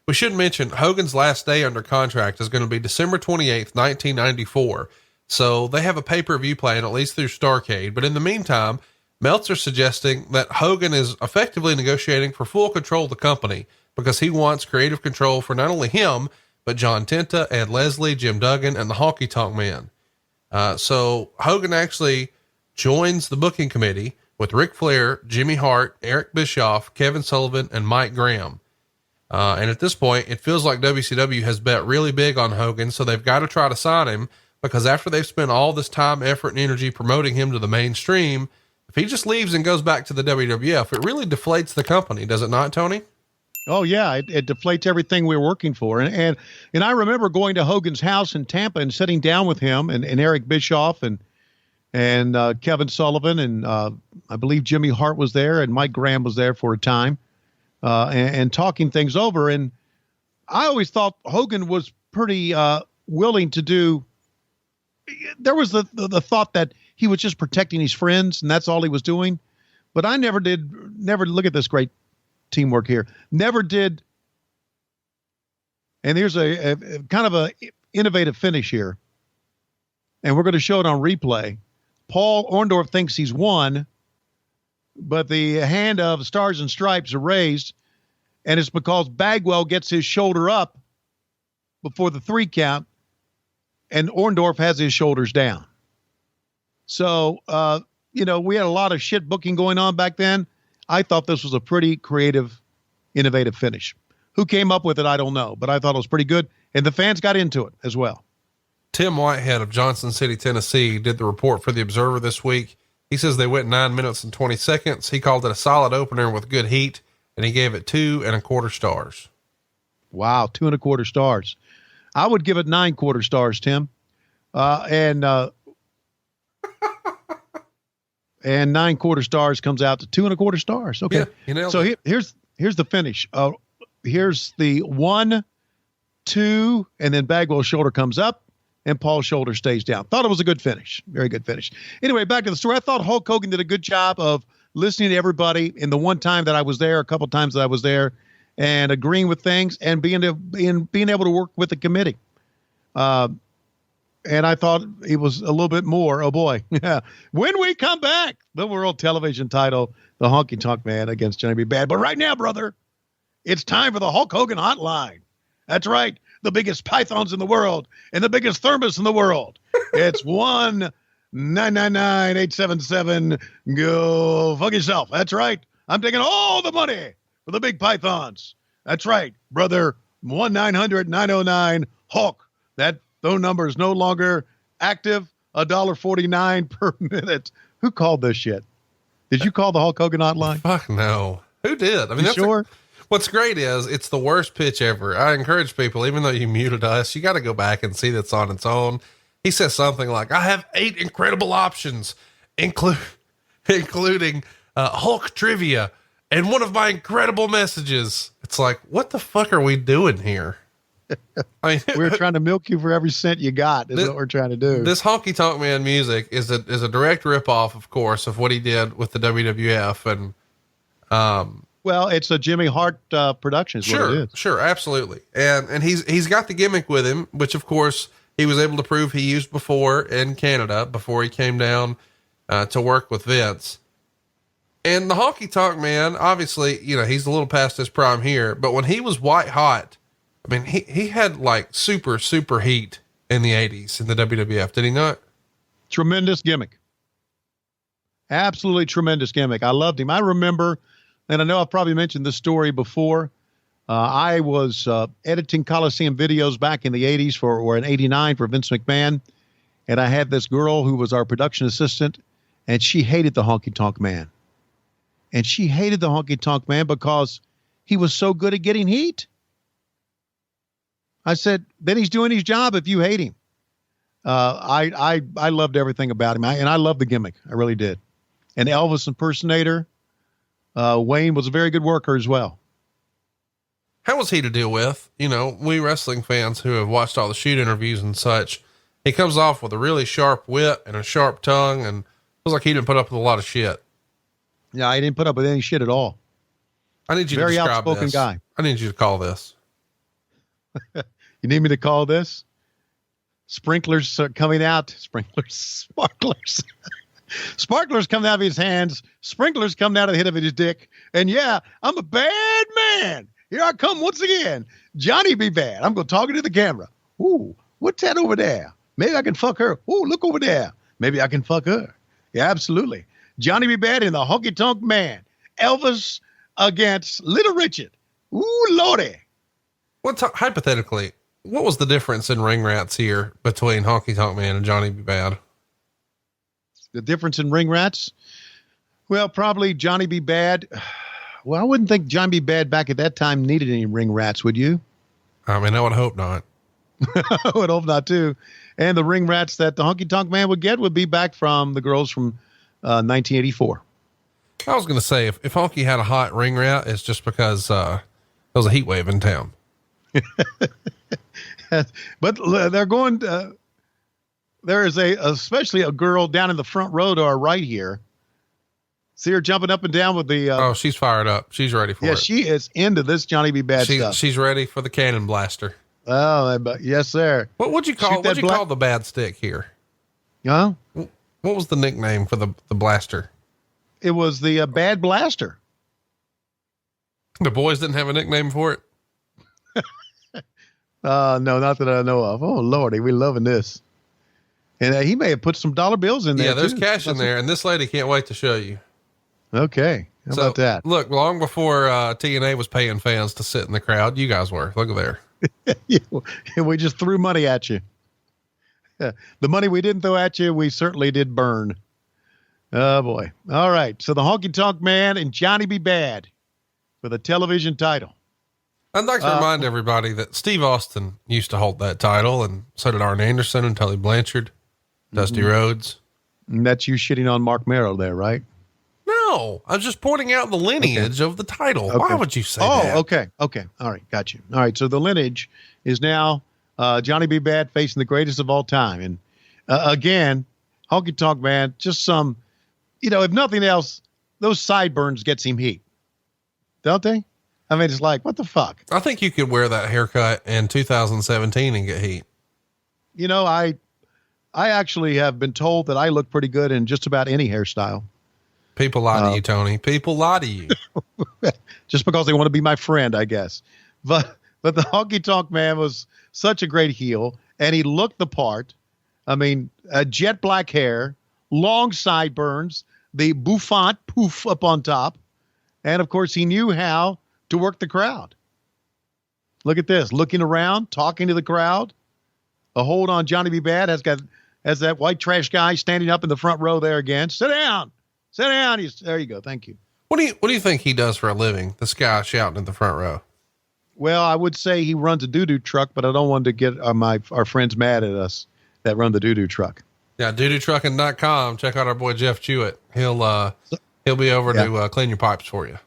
We should mention Hogan's last day under contract is going to be December 28th, 1994. So they have a pay-per-view plan, at least through Starrcade. But in the meantime, Meltzer's suggesting that Hogan is effectively negotiating for full control of the company because he wants creative control for not only him, but John Tenta, Ed Leslie, Jim Duggan, and the Honky Tonk Man. So Hogan actually joins the booking committee with Ric Flair, Jimmy Hart, Eric Bischoff, Kevin Sullivan, and Mike Graham. And at this point, it feels like WCW has bet really big on Hogan, so they've got to try to sign him because after they've spent all this time, effort, and energy promoting him to the mainstream, if he just leaves and goes back to the WWF, it really deflates the company, does it not, Tony? Oh yeah, it deflates everything we're working for. And I remember going to Hogan's house in Tampa and sitting down with him and Eric Bischoff and Kevin Sullivan and I believe Jimmy Hart was there and Mike Graham was there for a time. And talking things over. And I always thought Hogan was pretty willing to do. There was the thought that he was just protecting his friends and that's all he was doing. But I never look at this great teamwork here. Never did. And here's a kind of a innovative finish here. And we're going to show it on replay. Paul Orndorff thinks he's won, but the hand of Stars and Stripes are raised, and it's because Bagwell gets his shoulder up before the 3 count, and Orndorff has his shoulders down. So, we had a lot of shit booking going on back then. I thought this was a pretty creative, innovative finish. Who came up with it, I don't know, but I thought it was pretty good, and the fans got into it as well. Tim Whitehead of Johnson City, Tennessee, did the report for the Observer this week. He says they went 9 minutes and 20 seconds. He called it a solid opener with good heat, and he gave it 2.25 stars. Wow. 2.25 stars. I would give it 9.25 stars, Tim. And 9.25 stars comes out to 2.25 stars. Okay. Yeah, you nailed so it. here's the finish. Here's the 1, 2, and then Bagwell's shoulder comes up. And Paul's shoulder stays down. Thought it was a good finish. Very good finish. Anyway, back to the story. I thought Hulk Hogan did a good job of listening to everybody in the one time that I was there, a couple times that I was there, and agreeing with things and being able to work with the committee. And I thought it was a little bit more. Oh boy. When we come back, the world television title, the Honky Tonk Man against Johnny B. Bad. But right now, brother, it's time for the Hulk Hogan hotline. That's right. The biggest pythons in the world and the biggest thermos in the world. It's 1-999-877. Go fuck yourself. That's right. I'm taking all the money for the big pythons. That's right, brother. 1-900-909-HULK. That phone number is no longer active. $1.49 per minute. Who called this shit? Did you call the Hulk Hogan hotline? Fuck no. Who did? I mean, that's sure. What's great is it's the worst pitch ever. I encourage people, even though you muted us, you got to go back and see that's on its own. He says something like, I have 8 incredible options, including Hulk trivia and one of my incredible messages. It's like, what the fuck are we doing here? I mean, we're trying to milk you for every cent you got is what we're trying to do. This Honky Tonk Man music is a direct ripoff, of course, of what he did with the WWF. And, well, it's a Jimmy Hart production. Sure, absolutely. And he's got the gimmick with him, which of course he was able to prove he used before in Canada before he came down to work with Vince. And the Honky Tonk Man, obviously, he's a little past his prime here, but when he was white hot, I mean, he had like super, super heat in the 80s in the WWF, did he not? Tremendous gimmick. Absolutely tremendous gimmick. I loved him. I remember, and I know I've probably mentioned this story before. I was editing Coliseum videos back in the 80s or in 89 for Vince McMahon. And I had this girl who was our production assistant, and she hated the Honky Tonk Man. And she hated the Honky Tonk Man because he was so good at getting heat. I said, then he's doing his job if you hate him. I loved everything about him. And I loved the gimmick. I really did. An Elvis impersonator. Wayne was a very good worker as well. How was he to deal with? We wrestling fans who have watched all the shoot interviews and such, he comes off with a really sharp wit and a sharp tongue, and feels like he didn't put up with a lot of shit. Yeah, he didn't put up with any shit at all. I need you very to describe outspoken this. Guy. I need you to call this. You need me to call this? Sprinklers coming out. Sparklers. Sparklers coming out of his hands. Sprinklers coming out of the head of his dick. And yeah, I'm a bad man. Here I come once again. Johnny be bad. I'm going to talk into the camera. Ooh, what's that over there? Maybe I can fuck her. Ooh, look over there. Maybe I can fuck her. Yeah, absolutely. Johnny be bad in the Honky Tonk Man. Elvis against Little Richard. Ooh, Lordy. Hypothetically, what was the difference in ring rats here between Honky Tonk Man and Johnny B. Bad? The difference in ring rats? Well, probably Johnny B. Bad. Well, I wouldn't think Johnny B. Bad back at that time needed any ring rats, would you? I mean, I would hope not. I would hope not, too. And the ring rats that the Honky Tonk Man would get would be back from the girls from 1984. I was going to say, if Honky had a hot ring rat, it's just because there was a heat wave in town. But they're going there is especially a girl down in the front row to our right here. See her jumping up and down with the oh, she's fired up. She's ready for it. Yeah, she is into this Johnny B. Bad stuff. She's ready for the cannon blaster. Oh, yes, sir. What'd you call the bad stick here? Huh? What was the nickname for the blaster? It was the Bad Blaster. The boys didn't have a nickname for it? No, not that I know of. Oh, Lordy, we're loving this. And he may have put some dollar bills in there. Yeah, there's cash in there, and this lady can't wait to show you. Okay. How about that? Look, long before TNA was paying fans to sit in the crowd, you guys were. Look at there. We just threw money at you. The money we didn't throw at you, we certainly did burn. Oh, boy. All right. So the Honky Tonk Man and Johnny B. Bad for the television title. I'd like to remind everybody that Steve Austin used to hold that title, and so did Arn Anderson and Tully Blanchard, Dusty Rhodes. And that's you shitting on Mark Merrow there, right? No, I was just pointing out the lineage of the title. Okay. Why would you say that? Oh, okay. Okay. All right. Got you. All right. So the lineage is now Johnny B. Bad facing the greatest of all time. And again, Honky Tonk Man, just some, if nothing else, those sideburns gets him heat. Don't they? I mean, it's like, what the fuck? I think you could wear that haircut in 2017 and get heat. I actually have been told that I look pretty good in just about any hairstyle. People lie to you, Tony. People lie to you. Just because they want to be my friend, I guess. But the Honky Tonk Man was such a great heel, and he looked the part. I mean, jet black hair, long sideburns, the bouffant poof up on top. And of course, he knew how to work the crowd. Look at this, looking around, talking to the crowd. A hold on Johnny B. Bad has that white trash guy standing up in the front row there again. Sit down. Sit down. There you go. Thank you. What do you think he does for a living? This guy shouting in the front row. Well, I would say he runs a doo-doo truck, but I don't want to get our friends mad at us that run the doo-doo truck. Yeah, doodootrucking.com. Check out our boy Jeff Jewett. He'll be over to clean your pipes for you.